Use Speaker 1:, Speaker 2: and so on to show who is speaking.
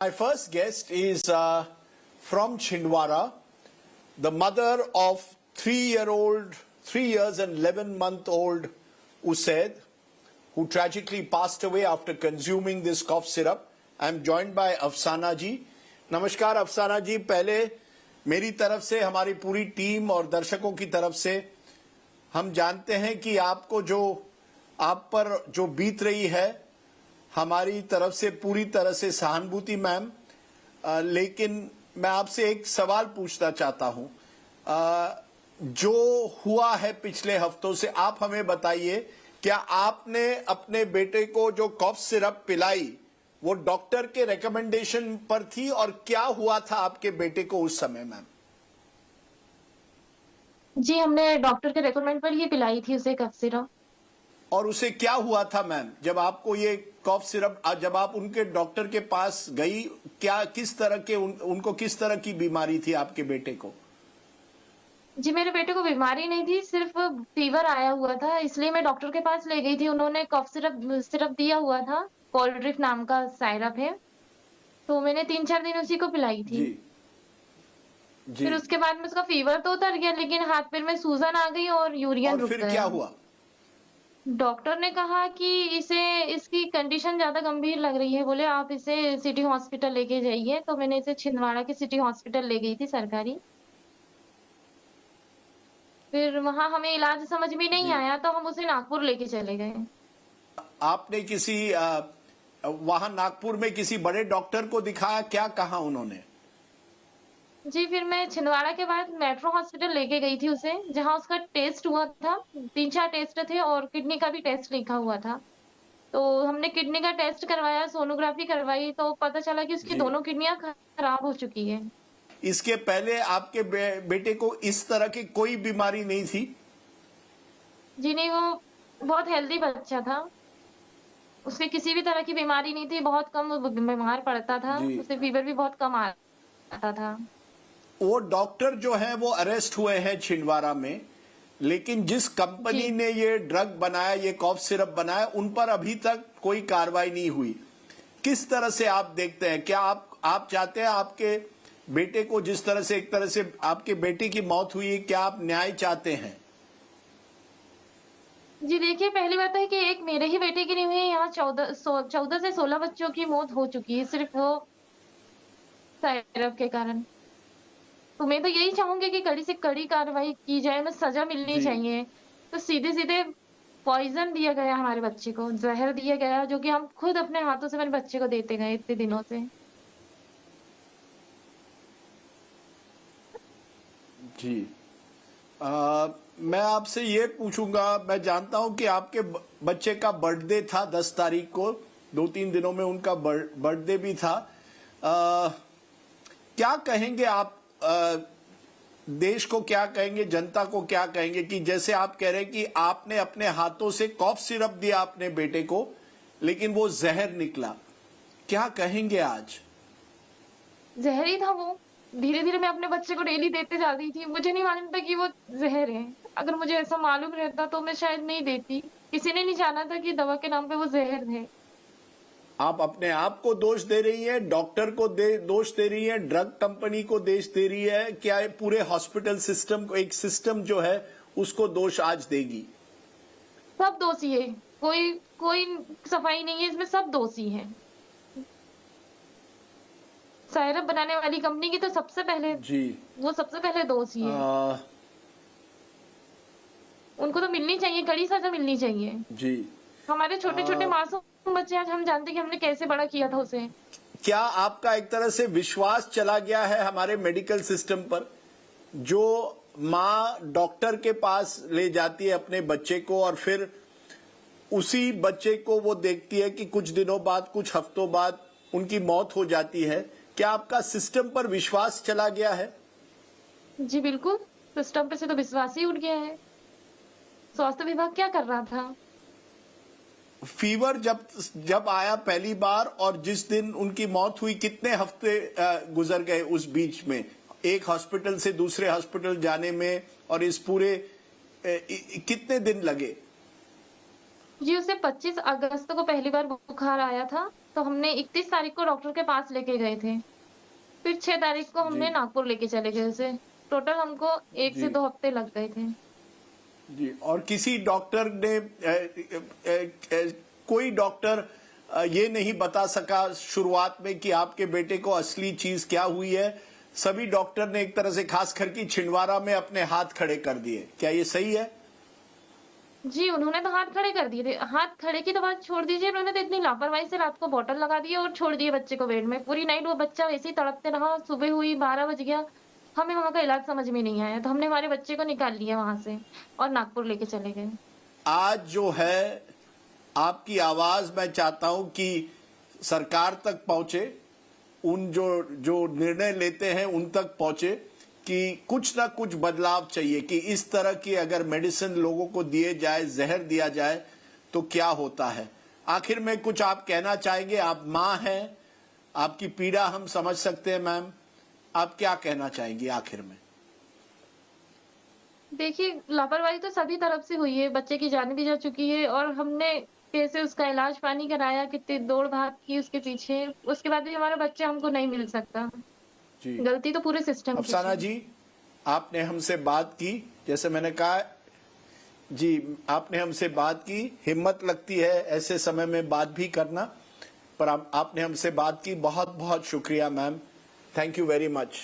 Speaker 1: My first guest is from Chhindwara, the mother of 3 years and 11-month-old Usaid, who tragically passed away after consuming this cough syrup. I am joined by अफसाना जी. नमस्कार अफसाना जी. पहले मेरी तरफ से, हमारी पूरी टीम और दर्शकों की तरफ से हम जानते हैं कि आपको आप पर जो बीत रही है, हमारी तरफ से पूरी तरह से सहानुभूति मैम. लेकिन मैं आपसे एक सवाल पूछना चाहता हूं. जो हुआ है पिछले हफ्तों से, आप हमें बताइए, क्या आपने अपने बेटे को जो कॉफ सिरप पिलाई वो डॉक्टर के रिकमेंडेशन पर थी, और क्या हुआ था आपके बेटे को उस समय मैम?
Speaker 2: जी, हमने डॉक्टर के रिकमेंड पर ही पिलाई थी उसे कफ सिरप.
Speaker 1: और उसे क्या हुआ था मैम जब आपको ये कॉफ सिरप, जब आप उनके डॉक्टर के पास गई, क्या किस तरह के उनको किस तरह की बीमारी थी आपके बेटे को?
Speaker 2: जी, मेरे बेटे को बीमारी नहीं थी, सिर्फ फीवर आया हुआ था, इसलिए मैं डॉक्टर के पास ले गई थी. उन्होंने कफ सिरप दिया हुआ था, कोल्ड्रिफ नाम का सिरप है, तो मैंने 3-4 दिन उसी को पिलाई थी.
Speaker 1: जी.
Speaker 2: फिर उसके बाद में उसका फीवर तो उतर गया, लेकिन हाथ पैर में सूजन आ गई और यूरिन रुक
Speaker 1: फिर
Speaker 2: गया.
Speaker 1: क्या हुआ?
Speaker 2: डॉक्टर ने कहा कि इसकी कंडीशन ज्यादा गंभीर लग रही है, बोले आप इसे सिटी हॉस्पिटल लेके जाइए. तो मैंने इसे छिंदवाड़ा के सिटी हॉस्पिटल ले गई थी, सरकारी. फिर वहां हमें इलाज समझ में नहीं आया, तो हम उसे नागपुर लेके चले गए.
Speaker 1: आपने किसी वहां नागपुर में किसी बड़े डॉक्टर को दिखाया? क्या कहा उन्होंने?
Speaker 2: जी, फिर मैं छिंदवाड़ा के बाद मेट्रो हॉस्पिटल लेके गई थी उसे, जहां उसका टेस्ट हुआ था. 3-4 टेस्ट थे और किडनी का भी टेस्ट लिखा हुआ था. तो हमने किडनी का टेस्ट करवाया, सोनोग्राफी करवाई, तो पता चला कि उसकी दोनों किडनियां खराब हो चुकी है.
Speaker 1: इसके पहले आपके बेटे को इस तरह की कोई बीमारी नहीं थी?
Speaker 2: जी नहीं, वो बहुत हेल्दी बच्चा था. उसे किसी भी तरह की बीमारी नहीं थी, बहुत कम वो बीमार पड़ता था, उसे फीवर भी बहुत कम आता था.
Speaker 1: वो डॉक्टर जो है वो अरेस्ट हुए हैं छिंदवाड़ा में, लेकिन जिस कंपनी ने ये ड्रग बनाया, ये कॉफ सिरप बनाया, उन पर अभी तक कोई कार्रवाई नहीं हुई. किस तरह से आप देखते हैं? क्या आप चाहते हैं आपके बेटे को, जिस तरह से एक तरह से आपके बेटे की मौत हुई, क्या आप न्याय चाहते हैं?
Speaker 2: जी देखिए, पहली बात है कि एक मेरे ही बेटे की नहीं हुई है, यहाँ 14 से 16 बच्चों की मौत हो चुकी है सिर्फ वो सिरप के कारण. तो मैं तो यही चाहूंगी कि कड़ी से कड़ी कार्रवाई की जाए, हमें सजा मिलनी चाहिए. तो सीधे सीधे पॉइजन दिया गया हमारे बच्चे को, जहर दिया गया, जो कि हम खुद अपने हाथों से मेरे बच्चे को देते गए इतने दिनों से.
Speaker 1: जी. मैं आपसे ये पूछूंगा, मैं जानता हूं कि आपके बच्चे का बर्थडे था 10 तारीख को, 2-3 दिनों में उनका बर्थडे भी था. क्या कहेंगे आप देश को, क्या कहेंगे जनता को, क्या कहेंगे कि जैसे आप कह रहे हैं कि आपने अपने हाथों से कॉफ सिरप दिया अपने बेटे को, लेकिन वो जहर निकला, क्या कहेंगे आज?
Speaker 2: जहर ही था वो. धीरे धीरे मैं अपने बच्चे को डेली देते जा रही थी, मुझे नहीं मालूम था कि वो जहर है. अगर मुझे ऐसा मालूम रहता तो मैं शायद नहीं देती. किसी ने नहीं जाना था कि दवा के नाम पे वो जहर है.
Speaker 1: आप अपने आप को दोष दे रही हैं, डॉक्टर को दोष दे रही हैं, ड्रग कंपनी को दोष दे रही है, क्या पूरे हॉस्पिटल सिस्टम को, एक सिस्टम जो है उसको दोष आज देगी?
Speaker 2: सब दोषी है, कोई सफाई नहीं है इसमें, सब दोषी है. सिरप बनाने वाली कंपनी की तो सबसे पहले वो सबसे पहले दोषी है. उनको तो मिलनी चाहिए, कड़ी सजा मिलनी चाहिए.
Speaker 1: जी.
Speaker 2: हमारे छोटे छोटे मासूम बच्चे, आज हम जानते हैं कि हमने कैसे बड़ा किया था उसे.
Speaker 1: क्या आपका एक तरह से विश्वास चला गया है हमारे मेडिकल सिस्टम पर? जो माँ डॉक्टर के पास ले जाती है अपने बच्चे को, और फिर उसी बच्चे को वो देखती है कि कुछ दिनों बाद, कुछ हफ्तों बाद उनकी मौत हो जाती है. क्या आपका सिस्टम पर विश्वास चला गया है?
Speaker 2: जी बिल्कुल, सिस्टम पे से तो विश्वास ही उठ गया है. स्वास्थ्य विभाग क्या कर रहा था?
Speaker 1: फीवर जब आया पहली बार, और जिस दिन उनकी मौत हुई, कितने हफ्ते गुजर गए उस बीच में, एक हॉस्पिटल से दूसरे हॉस्पिटल जाने में, और इस पूरे कितने दिन लगे?
Speaker 2: जी, उसे 25 अगस्त को पहली बार बुखार आया था. तो हमने 31 तारीख को डॉक्टर के पास लेके गए थे। फिर 6 तारीख को हमने
Speaker 1: जी।
Speaker 2: नागपुर लेके चले गए उसे। टोटल हमको 1 से
Speaker 1: जी।
Speaker 2: 2 हफ्ते लग गए थे।
Speaker 1: जी, और किसी डॉक्टर ने कोई डॉक्टर ये नहीं बता सका शुरुआत में कि आपके बेटे को असली चीज क्या हुई है? सभी डॉक्टर ने एक तरह से खास करके छिंदवाड़ा में अपने हाथ खड़े कर दिए, क्या ये सही है?
Speaker 2: जी, उन्होंने तो हाथ खड़े कर दिए थे। हाथ खड़े की तो बात छोड़ दीजिए, उन्होंने तो इतनी लापरवाही से रात को बॉटल लगा दी और छोड़ दिए बच्चे को बेड में। पूरी नाइट वो बच्चा वैसे ही तड़पते रहा, सुबह हुई 12 बज गया। हमें वहाँ का इलाज समझ में नहीं आया, तो हमने हमारे बच्चे को निकाल लिया वहाँ से और नागपुर लेके चले गए।
Speaker 1: आज जो है आपकी आवाज मैं चाहता हूं कि सरकार तक पहुंचे, उन जो निर्णय लेते हैं उन तक पहुंचे कि कुछ ना कुछ बदलाव चाहिए कि इस तरह की अगर मेडिसिन लोगों को दिए जाए, जहर दिया जाए तो क्या होता है। आखिर में कुछ आप कहना चाहेंगे? आप मां हैं, आपकी पीड़ा हम समझ सकते हैं मैम, आप क्या कहना चाहेंगी आखिर में?
Speaker 2: देखिए, लापरवाही तो सभी तरफ से हुई है, बच्चे की जान भी जा चुकी है और हमने कैसे उसका इलाज पानी कराया, कितनी दौड़-भाग की उसके पीछे, उसके बाद भी हमारा बच्चा हमको नहीं मिल सकता।
Speaker 1: जी
Speaker 2: गलती तो पूरे सिस्टम की
Speaker 1: अफसाना
Speaker 2: है।
Speaker 1: जी, आपने हमसे बात की, जैसे मैंने कहा जी, आपने हमसे बात की। हिम्मत लगती है ऐसे समय में बात भी करना, पर आपने हमसे बात की। बहुत बहुत शुक्रिया ma'am, thank you very much.